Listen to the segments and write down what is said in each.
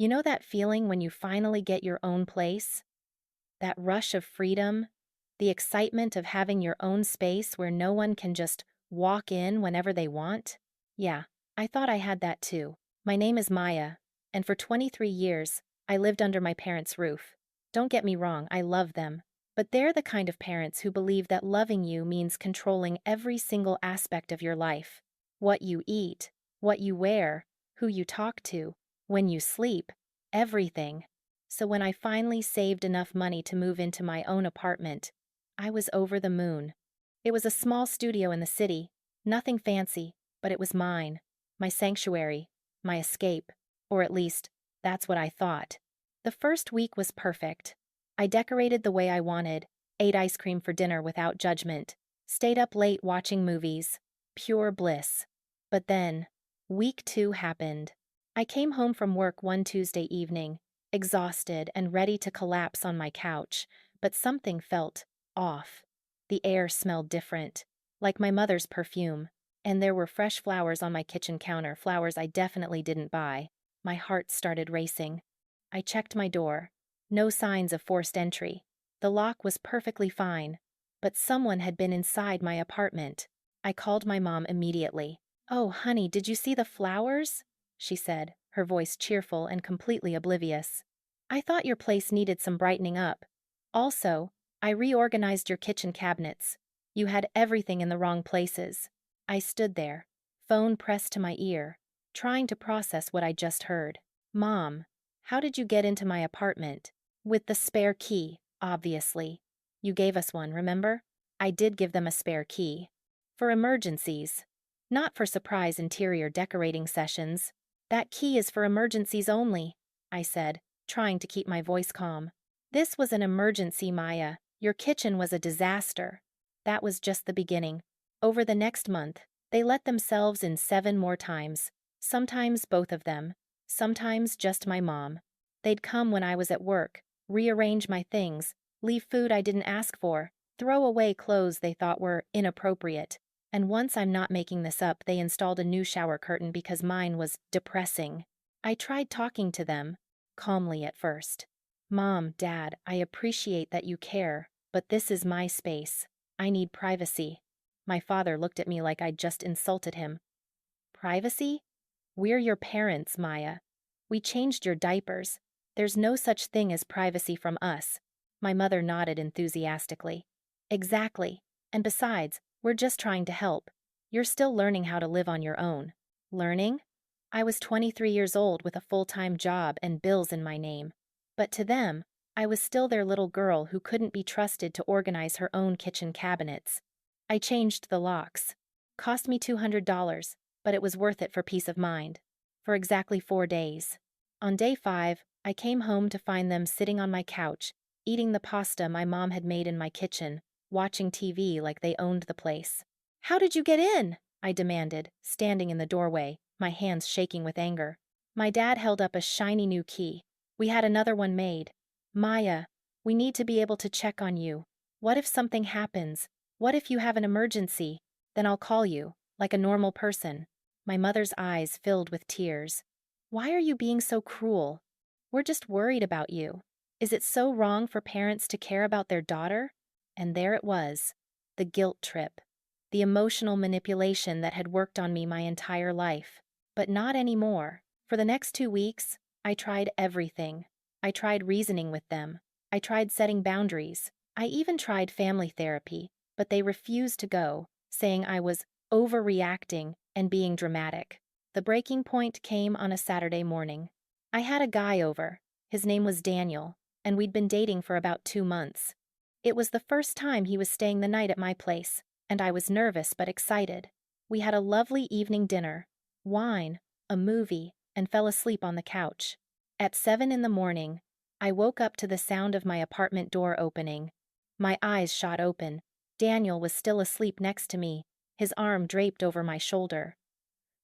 You know that feeling when you finally get your own place? That rush of freedom? The excitement of having your own space where no one can just walk in whenever they want? Yeah, I thought I had that too. My name is Maya, and for 23 years, I lived under my parents' roof. Don't get me wrong, I love them. But they're the kind of parents who believe that loving you means controlling every single aspect of your life. What you eat, what you wear, who you talk to, when you sleep, everything. So when I finally saved enough money to move into my own apartment, I was over the moon. It was a small studio in the city, nothing fancy, but it was mine, my sanctuary, my escape, or at least, that's what I thought. The first week was perfect. I decorated the way I wanted, ate ice cream for dinner without judgment, stayed up late watching movies. Pure bliss. But then, week 2 happened. I came home from work one Tuesday evening, exhausted and ready to collapse on my couch, but something felt off. The air smelled different, like my mother's perfume, and there were fresh flowers on my kitchen counter, flowers I definitely didn't buy. My heart started racing. I checked my door. No signs of forced entry. The lock was perfectly fine, but someone had been inside my apartment. I called my mom immediately. "Oh, honey, did you see the flowers?" she said, her voice cheerful and completely oblivious. "I thought your place needed some brightening up. Also, I reorganized your kitchen cabinets. You had everything in the wrong places." I stood there, phone pressed to my ear, trying to process what I just heard. "Mom, how did you get into my apartment?" "With the spare key, obviously. You gave us one, remember?" I did give them a spare key. "For emergencies. Not for surprise interior decorating sessions. That key is for emergencies only," I said, trying to keep my voice calm. "This was an emergency, Maya. Your kitchen was a disaster." That was just the beginning. Over the next month, they let themselves in 7 more times. Sometimes both of them. Sometimes just my mom. They'd come when I was at work, rearrange my things, leave food I didn't ask for, throw away clothes they thought were inappropriate. And once, I'm not making this up, they installed a new shower curtain because mine was depressing. I tried talking to them, calmly at first. "Mom, Dad, I appreciate that you care, but this is my space. I need privacy." My father looked at me like I'd just insulted him. "Privacy? We're your parents, Maya. We changed your diapers. There's no such thing as privacy from us." My mother nodded enthusiastically. "Exactly. And besides, we're just trying to help. You're still learning how to live on your own." Learning? I was 23 years old with a full-time job and bills in my name. But to them, I was still their little girl who couldn't be trusted to organize her own kitchen cabinets. I changed the locks. Cost me $200, but it was worth it for peace of mind. For exactly 4 days. On day 5, I came home to find them sitting on my couch, eating the pasta my mom had made in my kitchen, watching TV like they owned the place. "How did you get in?" I demanded, standing in the doorway, my hands shaking with anger. My dad held up a shiny new key. "We had another one made. Maya, we need to be able to check on you. What if something happens? What if you have an emergency? Then I'll call you, like a normal person." My mother's eyes filled with tears. "Why are you being so cruel? We're just worried about you. Is it so wrong for parents to care about their daughter?" And there it was, the guilt trip, the emotional manipulation that had worked on me my entire life. But not anymore. For the next 2 weeks, I tried everything. I tried reasoning with them. I tried setting boundaries. I even tried family therapy, but they refused to go, saying I was overreacting and being dramatic. The breaking point came on a Saturday morning. I had a guy over. His name was Daniel, and we'd been dating for about 2 months. It was the first time he was staying the night at my place, and I was nervous but excited. We had a lovely evening dinner, wine, a movie, and fell asleep on the couch. At 7 in the morning, I woke up to the sound of my apartment door opening. My eyes shot open. Daniel was still asleep next to me, his arm draped over my shoulder.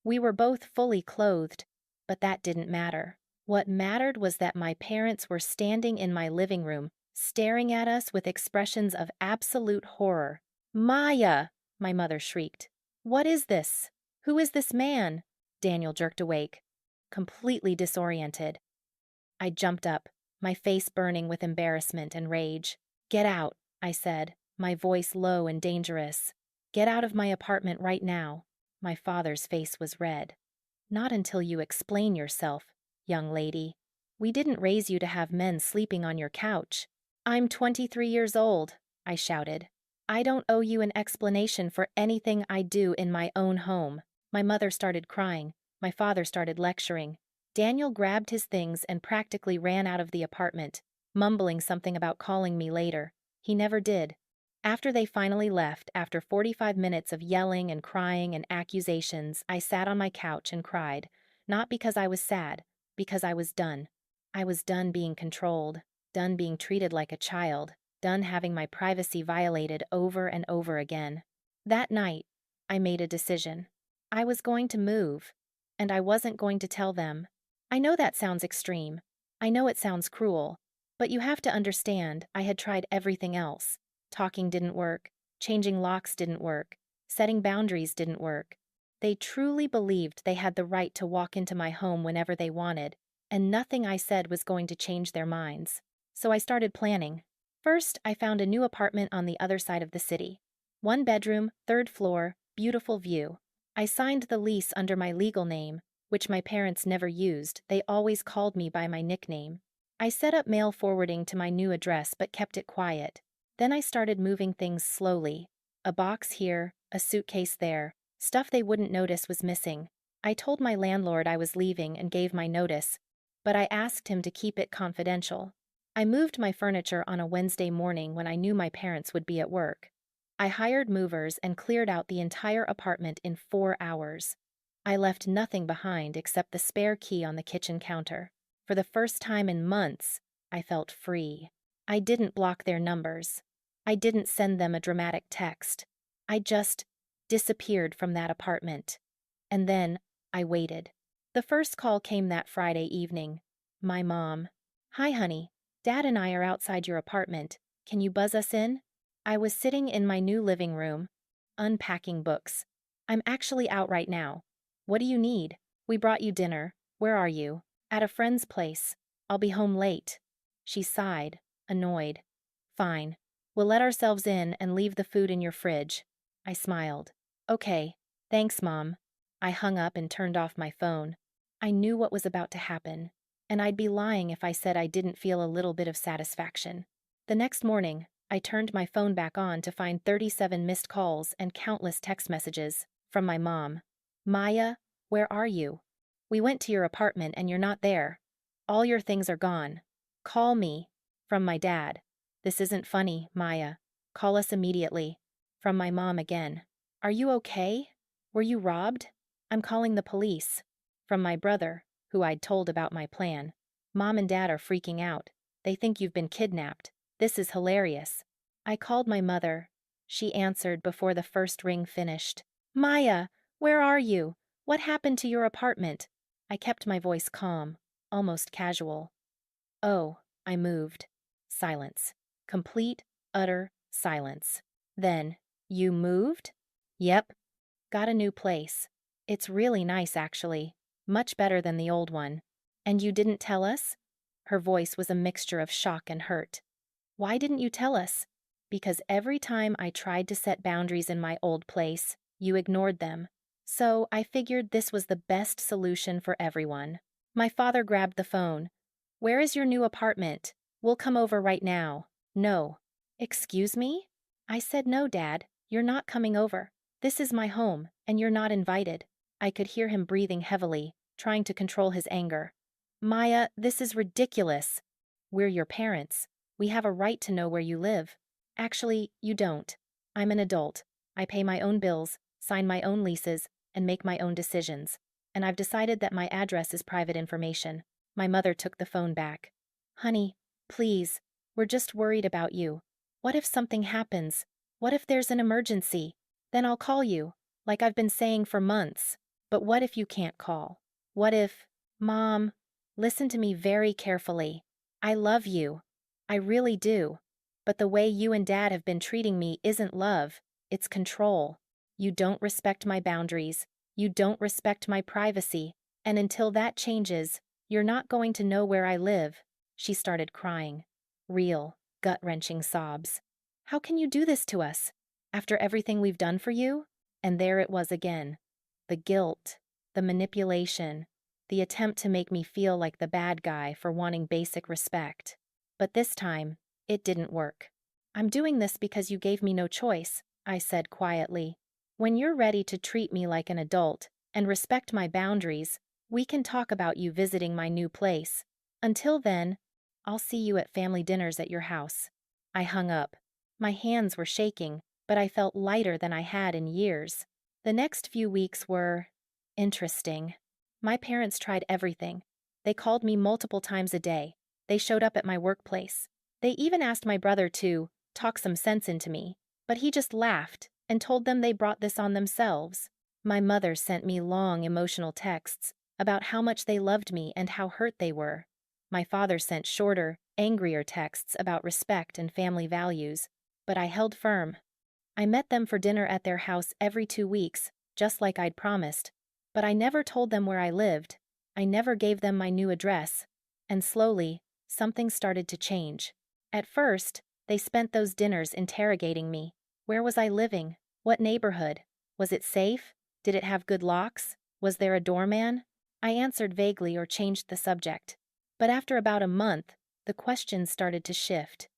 We were both fully clothed, but that didn't matter. What mattered was that my parents were standing in my living room, staring at us with expressions of absolute horror. "Maya!" my mother shrieked. "What is this? Who is this man?" Daniel jerked awake, completely disoriented. I jumped up, my face burning with embarrassment and rage. "Get out," I said, my voice low and dangerous. "Get out of my apartment right now." My father's face was red. "Not until you explain yourself, young lady. We didn't raise you to have men sleeping on your couch." "I'm 23 years old," I shouted. "I don't owe you an explanation for anything I do in my own home." My mother started crying. My father started lecturing. Daniel grabbed his things and practically ran out of the apartment, mumbling something about calling me later. He never did. After they finally left, after 45 minutes of yelling and crying and accusations, I sat on my couch and cried, not because I was sad, because I was done. I was done being controlled, done being treated like a child, done having my privacy violated over and over again. That night, I made a decision. I was going to move, and I wasn't going to tell them. I know that sounds extreme. I know it sounds cruel, but you have to understand I had tried everything else. Talking didn't work, changing locks didn't work, setting boundaries didn't work. They truly believed they had the right to walk into my home whenever they wanted, and nothing I said was going to change their minds. So I started planning. First, I found a new apartment on the other side of the city. 1 bedroom, 3rd floor, beautiful view. I signed the lease under my legal name, which my parents never used. They always called me by my nickname. I set up mail forwarding to my new address but kept it quiet. Then I started moving things slowly. A box here, a suitcase there. Stuff they wouldn't notice was missing. I told my landlord I was leaving and gave my notice, but I asked him to keep it confidential. I moved my furniture on a Wednesday morning when I knew my parents would be at work. I hired movers and cleared out the entire apartment in 4 hours. I left nothing behind except the spare key on the kitchen counter. For the first time in months, I felt free. I didn't block their numbers. I didn't send them a dramatic text. I just disappeared from that apartment. And then I waited. The first call came that Friday evening. My mom. "Hi, honey. Dad and I are outside your apartment. Can you buzz us in?" I was sitting in my new living room, unpacking books. "I'm actually out right now. What do you need? We brought you dinner. Where are you?" "At a friend's place. I'll be home late." She sighed, annoyed. "Fine. We'll let ourselves in and leave the food in your fridge." I smiled. "Okay. Thanks, Mom." I hung up and turned off my phone. I knew what was about to happen, and I'd be lying if I said I didn't feel a little bit of satisfaction. The next morning, I turned my phone back on to find 37 missed calls and countless text messages from my mom. "Maya, where are you? We went to your apartment and you're not there. All your things are gone. Call me." From my dad. "This isn't funny, Maya. Call us immediately." From my mom again. "Are you okay? Were you robbed? I'm calling the police." From my brother, who I'd told about my plan. "Mom and Dad are freaking out. They think you've been kidnapped. This is hilarious." I called my mother. She answered before the first ring finished. "Maya, where are you? What happened to your apartment?" I kept my voice calm, almost casual. "Oh, I moved." Silence. Complete, utter silence. Then, "You moved?" "Yep. Got a new place. It's really nice, actually. Much better than the old one." "And you didn't tell us?" Her voice was a mixture of shock and hurt. "Why didn't you tell us?" "Because every time I tried to set boundaries in my old place, you ignored them. So I figured this was the best solution for everyone." My father grabbed the phone. "Where is your new apartment? We'll come over right now." "No." "Excuse me?" I said, "No, Dad, you're not coming over. This is my home, and you're not invited." I could hear him breathing heavily, trying to control his anger. "Maya, this is ridiculous." "We're your parents. We have a right to know where you live." "Actually, you don't. I'm an adult. I pay my own bills, sign my own leases, and make my own decisions. And I've decided that my address is private information." My mother took the phone back. "Honey, please, we're just worried about you. What if something happens? What if there's an emergency? Then I'll call you, like I've been saying for months. But what if you can't call? What if—" "Mom, listen to me very carefully. I love you. I really do. But the way you and Dad have been treating me isn't love, it's control. You don't respect my boundaries. You don't respect my privacy. And until that changes, You're not going to know where I live." She started crying. Real, gut-wrenching sobs. "How can you do this to us? After everything we've done for you?" And there it was again. The guilt, the manipulation, the attempt to make me feel like the bad guy for wanting basic respect. But this time, it didn't work. "I'm doing this because you gave me no choice," I said quietly. "When you're ready to treat me like an adult and respect my boundaries, we can talk about you visiting my new place. Until then, I'll see you at family dinners at your house." I hung up. My hands were shaking, but I felt lighter than I had in years. The next few weeks were interesting. My parents tried everything. They called me multiple times a day. They showed up at my workplace. They even asked my brother to talk some sense into me, but he just laughed and told them they brought this on themselves. My mother sent me long emotional texts about how much they loved me and how hurt they were. My father sent shorter, angrier texts about respect and family values, but I held firm. I met them for dinner at their house every 2 weeks, just like I'd promised, but I never told them where I lived. I never gave them my new address, and slowly, something started to change. At first, they spent those dinners interrogating me. Where was I living? What neighborhood? Was it safe? Did it have good locks? Was there a doorman? I answered vaguely or changed the subject. But after about a month, the questions started to shift.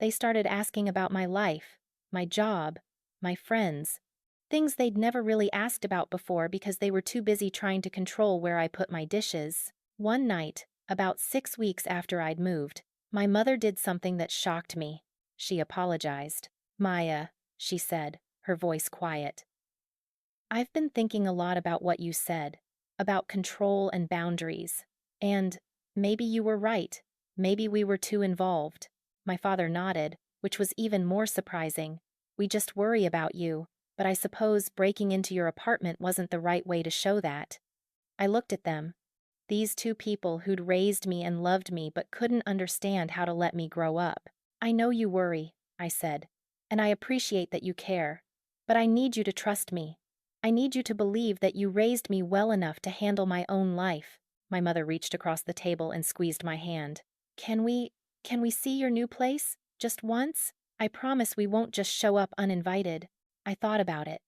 They started asking about my life, my job, my friends, things they'd never really asked about before because they were too busy trying to control where I put my dishes. One night, about 6 weeks after I'd moved, my mother did something that shocked me. She apologized. "Maya," she said, her voice quiet. "I've been thinking a lot about what you said, about control and boundaries. And maybe you were right. Maybe we were too involved." My father nodded, which was even more surprising. "We just worry about you, but I suppose breaking into your apartment wasn't the right way to show that." I looked at them. These two people who'd raised me and loved me but couldn't understand how to let me grow up. "I know you worry," I said, "and I appreciate that you care. But I need you to trust me. I need you to believe that you raised me well enough to handle my own life." My mother reached across the table and squeezed my hand. Can we see your new place? Just once? I promise we won't just show up uninvited." I thought about it.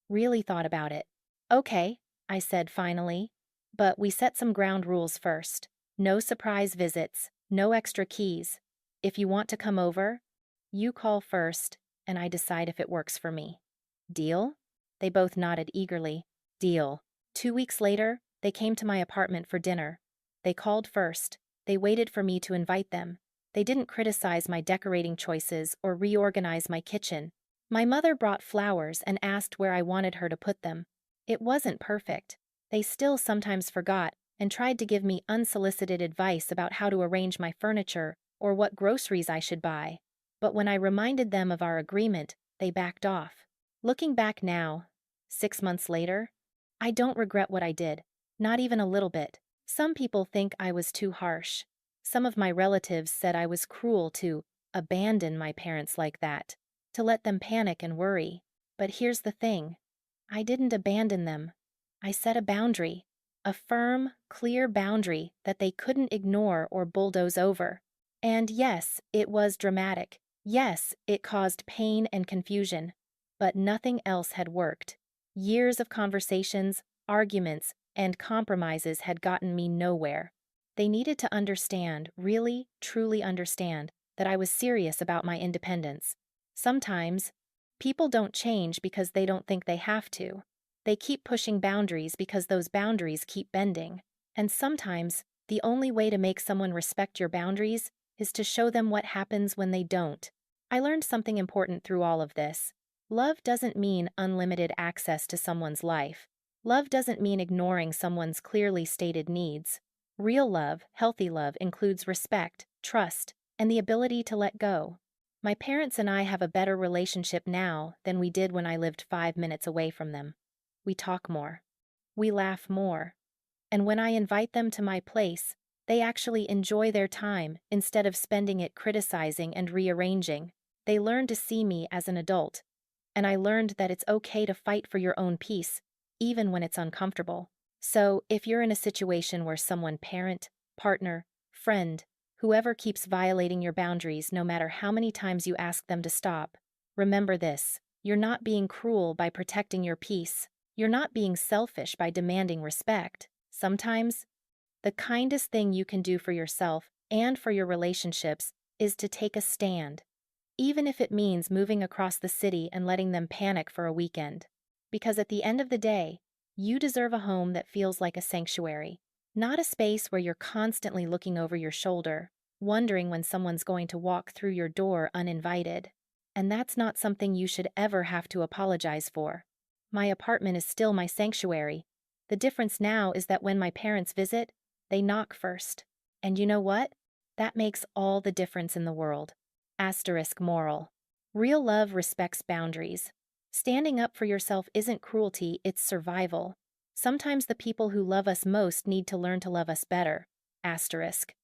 Really thought about it. "Okay," I said finally. "But we set some ground rules first. No surprise visits, no extra keys. If you want to come over, you call first, and I decide if it works for me. Deal?" They both nodded eagerly. Deal. 2 weeks later, they came to my apartment for dinner. They called first. They waited for me to invite them. They didn't criticize my decorating choices or reorganize my kitchen. My mother brought flowers and asked where I wanted her to put them. It wasn't perfect. They still sometimes forgot and tried to give me unsolicited advice about how to arrange my furniture or what groceries I should buy. But when I reminded them of our agreement, they backed off. Looking back now, 6 months later, I don't regret what I did, not even a little bit. Some people think I was too harsh. Some of my relatives said I was cruel to abandon my parents like that, to let them panic and worry. But here's the thing. I didn't abandon them. I set a boundary. A firm, clear boundary that they couldn't ignore or bulldoze over. And yes, it was dramatic. Yes, it caused pain and confusion. But nothing else had worked. Years of conversations, arguments, and compromises had gotten me nowhere. They needed to understand, really, truly understand, that I was serious about my independence. Sometimes, people don't change because they don't think they have to. They keep pushing boundaries because those boundaries keep bending. And sometimes, the only way to make someone respect your boundaries is to show them what happens when they don't. I learned something important through all of this. Love doesn't mean unlimited access to someone's life. Love doesn't mean ignoring someone's clearly stated needs. Real love, healthy love, includes respect, trust, and the ability to let go. My parents and I have a better relationship now than we did when I lived 5 minutes away from them. We talk more. We laugh more. And when I invite them to my place, they actually enjoy their time instead of spending it criticizing and rearranging. They learn to see me as an adult. And I learned that it's okay to fight for your own peace, even when it's uncomfortable. So, if you're in a situation where someone parent, partner, friend, whoever keeps violating your boundaries no matter how many times you ask them to stop, remember this: you're not being cruel by protecting your peace. You're not being selfish by demanding respect. Sometimes, the kindest thing you can do for yourself and for your relationships is to take a stand, even if it means moving across the city and letting them panic for a weekend. Because at the end of the day, you deserve a home that feels like a sanctuary, not a space where you're constantly looking over your shoulder, wondering when someone's going to walk through your door uninvited. And that's not something you should ever have to apologize for. My apartment is still my sanctuary. The difference now is that when my parents visit, they knock first. And you know what? That makes all the difference in the world. Asterisk moral. Real love respects boundaries. Standing up for yourself isn't cruelty, it's survival. Sometimes the people who love us most need to learn to love us better. Asterisk.